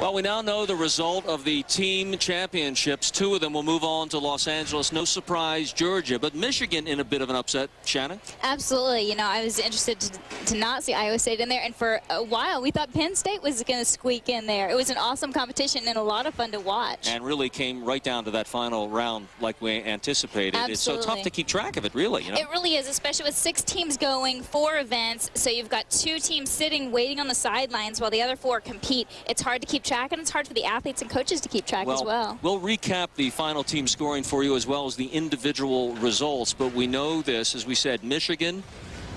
Well, we now know the result of the team championships. Two of them will move on to Los Angeles. No surprise, Georgia. But Michigan in a bit of an upset. Shannon? Absolutely. You know, I was interested to not see Iowa State in there. And for a while, we thought Penn State was going to squeak in there. It was an awesome competition and a lot of fun to watch. And really came right down to that final round like we anticipated. Absolutely. It's so tough to keep track of it, really. You know? It really is, especially with 6 teams going, 4 events. So you've got 2 teams sitting, waiting on the sidelines while the other 4 compete. It's hard to keep track, and it's hard for the athletes and coaches to keep track as well. We'll recap the final team scoring for you as well as the individual results. But we know this, as we said, Michigan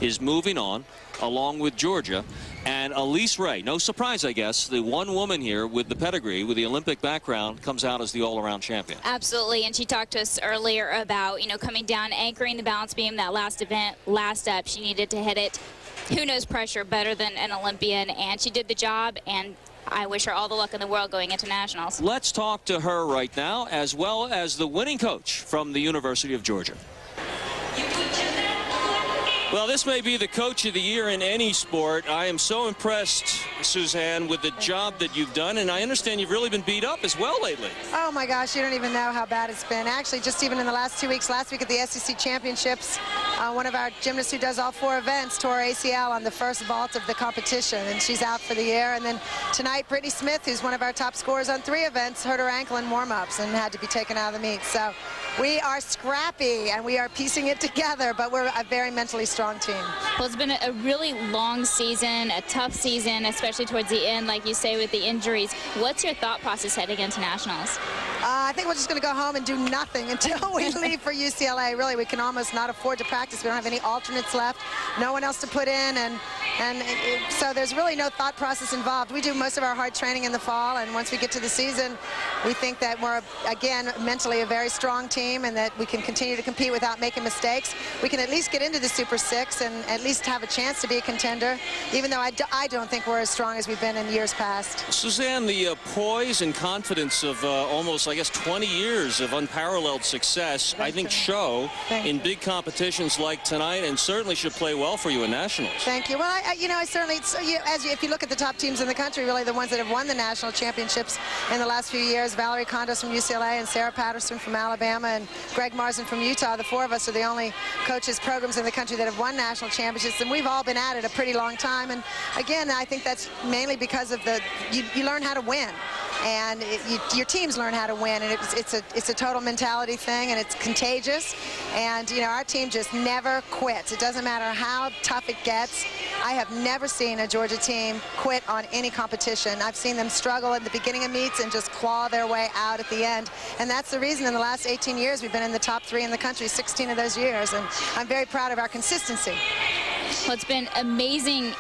is moving on along with Georgia. And Elise Ray, no surprise, I guess, the one woman here with the pedigree, with the Olympic background, comes out as the all-around champion. Absolutely, and she talked to us earlier about, you know, coming down, anchoring the balance beam, that last event, last up. She needed to hit it. Who knows pressure better than an Olympian, and she did the job, and I wish her all the luck in the world going into nationals. Let's talk to her right now, as well as the winning coach from the University of Georgia. Well, this may be the coach of the year in any sport. I am so impressed, Suzanne, with the job that you've done, and I understand you've really been beat up as well lately. Oh my gosh, you don't even know how bad it's been. Actually, just even in the last 2 weeks, last week at the SEC Championships, one of our gymnasts who does all 4 events tore ACL on the first vault of the competition, and she's out for the year. And then tonight, Brittany Smith, who's one of our top scorers on 3 events, hurt her ankle in warm-ups and had to be taken out of the meet. So we are scrappy, and we are piecing it together, but we're a very mentally strong team. Well, it's been a really long season, a tough season, especially towards the end, like you say, with the injuries. What's your thought process heading into nationals? I think we're just going to go home and do nothing until we leave for UCLA. Really, we can almost not afford to practice. We don't have any alternates left, no one else to put in, and so there's really no thought process involved. We do most of our hard training in the fall, and once we get to the season, we think that we're, again, mentally a very strong team and that we can continue to compete without making mistakes. We can at least get into the Super 6 and at least have a chance to be a contender, even though I don't think we're as strong as we've been in years past. Suzanne, the poise and confidence of almost, I guess, 20 years of unparalleled success, I think, show in big competitions like tonight, and certainly should play well for you in nationals. Thank you. Well, I certainly, if you look at the top teams in the country, really the ones that have won the national championships in the last few years, Valerie Condos from UCLA and Sarah Patterson from Alabama and Greg Marsden from Utah, the 4 of us are the only coaches programs in the country that have won national championships, and we've all been at it a pretty long time. And again, I think that's mainly because of you learn how to win, and your teams learn how to win, and it's a total mentality thing, and it's contagious. And you know, our team just never quits. It doesn't matter how tough it gets. I have never seen a Georgia team quit on any competition. I've seen them struggle at the beginning of meets and just claw their way out at the end. And that's the reason in the last 18 years we've been in the top 3 in the country, 16 of those years. And I'm very proud of our consistency. Well, it's been amazing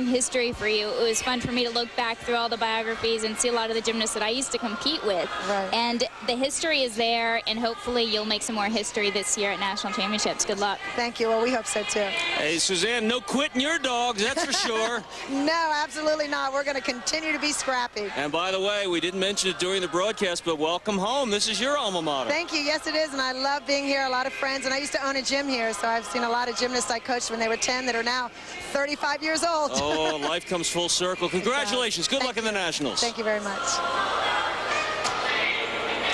history for you. It was fun for me to look back through all the biographies and see a lot of the gymnasts that I used to compete with. Right. And the history is there, and hopefully you'll make some more history this year at national championships. Good luck. Thank you. Well, we hope so too. Hey, Suzanne, no quitting your dogs, that's for sure. No, absolutely not. We're going to continue to be scrappy. And by the way, we didn't mention it during the broadcast, but welcome home. This is your alma mater. Thank you. Yes, it is, and I love being here. A lot of friends, and I used to own a gym here, so I've seen a lot of gymnasts I coached when they were 10 that are now 35 years old. Oh, life comes full circle. Congratulations. Good luck in the nationals. Thank you very much.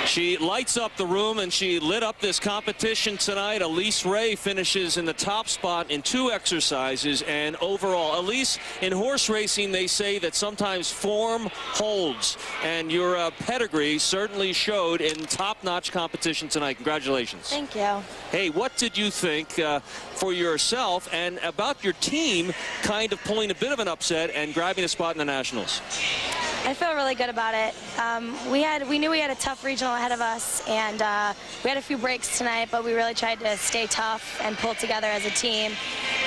She lights up the room, and she lit up this competition tonight. Elise Ray finishes in the top spot in 2 exercises, and overall, Elise, in horse racing, they say that sometimes form holds, and your pedigree certainly showed in top-notch competition tonight. Congratulations. Thank you. Hey, what did you think for yourself and about your team kind of pulling a bit of an upset and grabbing a spot in the nationals? I feel really good about it. We knew we had a tough regional ahead of us, and we had a few breaks tonight, but we really tried to stay tough and pull together as a team,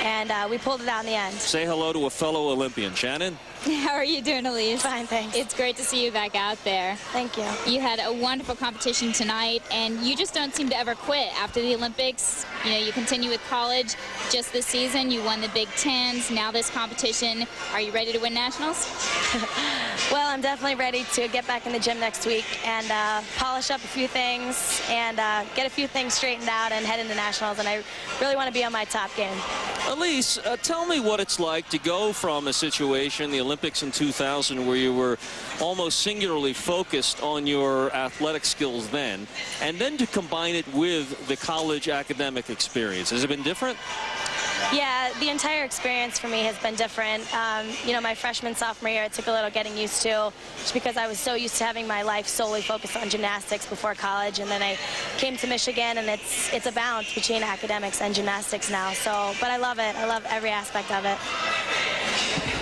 and we pulled it out in the end. Say hello to a fellow Olympian. Shannon? How are you doing, Elise? Fine, thanks. It's great to see you back out there. Thank you. You had a wonderful competition tonight, and you just don't seem to ever quit. After the Olympics, you know, you continue with college. Just this season, you won the Big Tens. Now this competition. Are you ready to win nationals? Well, I'm definitely ready to get back in the gym next week and polish up a few things and get a few things straightened out and head into nationals, and I really want to be on my top game. Elise, tell me what it's like to go from a situation, the Olympics, Olympics in 2000, where you were almost singularly focused on your athletic skills then, and then to combine it with the college academic experience. Has it been different? Yeah, the entire experience for me has been different. You know, my freshman, sophomore year, it took a little getting used to, just because I was so used to having my life solely focused on gymnastics before college, and then I came to Michigan, and it's a balance between academics and gymnastics now. So, but I love it. I love every aspect of it.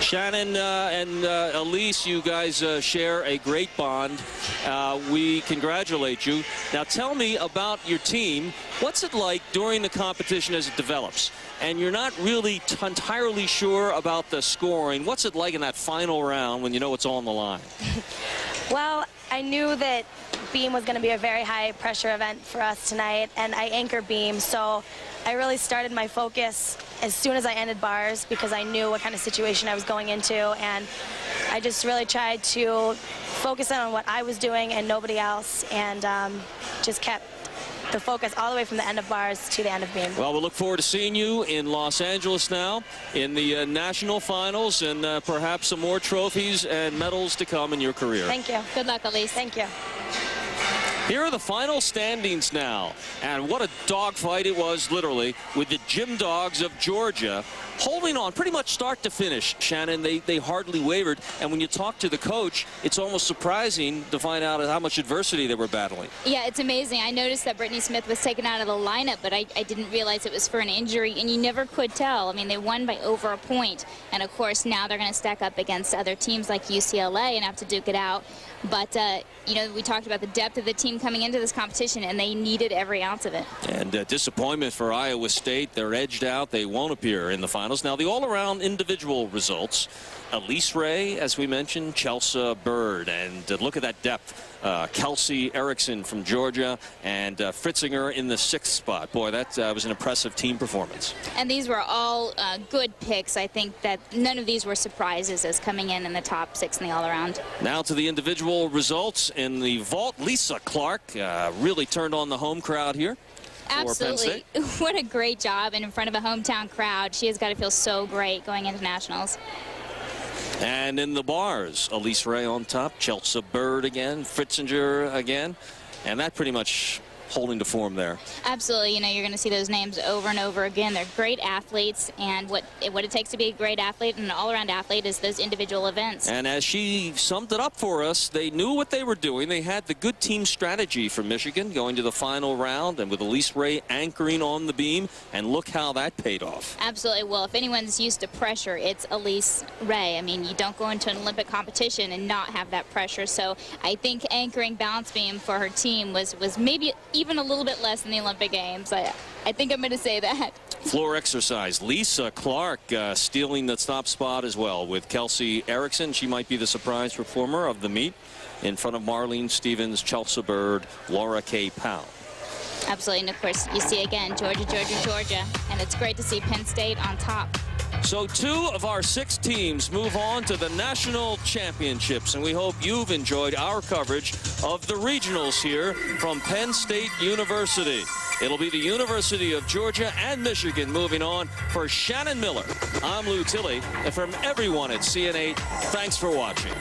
Shannon and Elise, you guys share a great bond. We congratulate you. Now tell me about your team. What's it like during the competition as it develops? And you're not really entirely sure about the scoring. What's it like in that final round when you know it's all on the line? Well, I knew that beam was going to be a very high pressure event for us tonight, and I anchor beam, so I really started my focus as soon as I ended bars, because I knew what kind of situation I was going into, and I just really tried to focus on what I was doing and nobody else, and just kept the focus all the way from the end of bars to the end of beam. Well, we'll look forward to seeing you in Los Angeles now in the national finals, and perhaps some more trophies and medals to come in your career. Thank you. Good luck, Elise. Thank you. Here are the final standings now, and what a dogfight it was, literally, with the Gym Dogs of Georgia holding on pretty much start to finish. Shannon, they hardly wavered, and when you talk to the coach, it's almost surprising to find out how much adversity they were battling. Yeah, it's amazing. I noticed that Brittany Smith was taken out of the lineup, but I didn't realize it was for an injury, and you never could tell. I mean, they won by over a point, and of course now they're going to stack up against other teams like UCLA and have to duke it out. But, you know, we talked about the depth of the team coming into this competition, and they needed every ounce of it. And disappointment for Iowa State. They're edged out. They won't appear in the finals. Now, the all-around individual results. Elise Ray, as we mentioned, Chelsea Bird, and look at that depth. Kelsey Erickson from Georgia, and Fritzinger in the 6th spot. Boy, that was an impressive team performance. And these were all good picks. I think that none of these were surprises as coming in the top 6 in the all-around. Now to the individual results in the vault. Lisa Clark really turned on the home crowd here. Absolutely. What a great job, and in front of a hometown crowd. She has got to feel so great going into nationals. And in the bars, Elise Ray on top, Chelsea Bird again, Fritzinger again, and that pretty much holding to form there. Absolutely. You know, you're going to see those names over and over again. They're great athletes, and what it takes to be a great athlete and an all-around athlete is those individual events. And as she summed it up for us, they knew what they were doing. They had the good team strategy for Michigan going to the final round, and with Elise Ray anchoring on the beam, and look how that paid off. Absolutely. Well, if anyone's used to pressure, it's Elise Ray. I mean, you don't go into an Olympic competition and not have that pressure. So I think anchoring balance beam for her team was maybe even a little bit less than the Olympic Games. I think I'm going to say that. Floor exercise. Lisa Clark stealing the top spot as well with Kelsey Erickson. She might be the surprise performer of the meet in front of Marlene Stevens, Chelsea Bird, Laura K. Powell. Absolutely. And of course, you see again, Georgia, Georgia, Georgia. And it's great to see Penn State on top. So 2 of our 6 teams move on to the national championships, and we hope you've enjoyed our coverage of the regionals here from Penn State University. It'll be the University of Georgia and Michigan moving on. For Shannon Miller, I'm Lou Tilley, and from everyone at CN8, thanks for watching.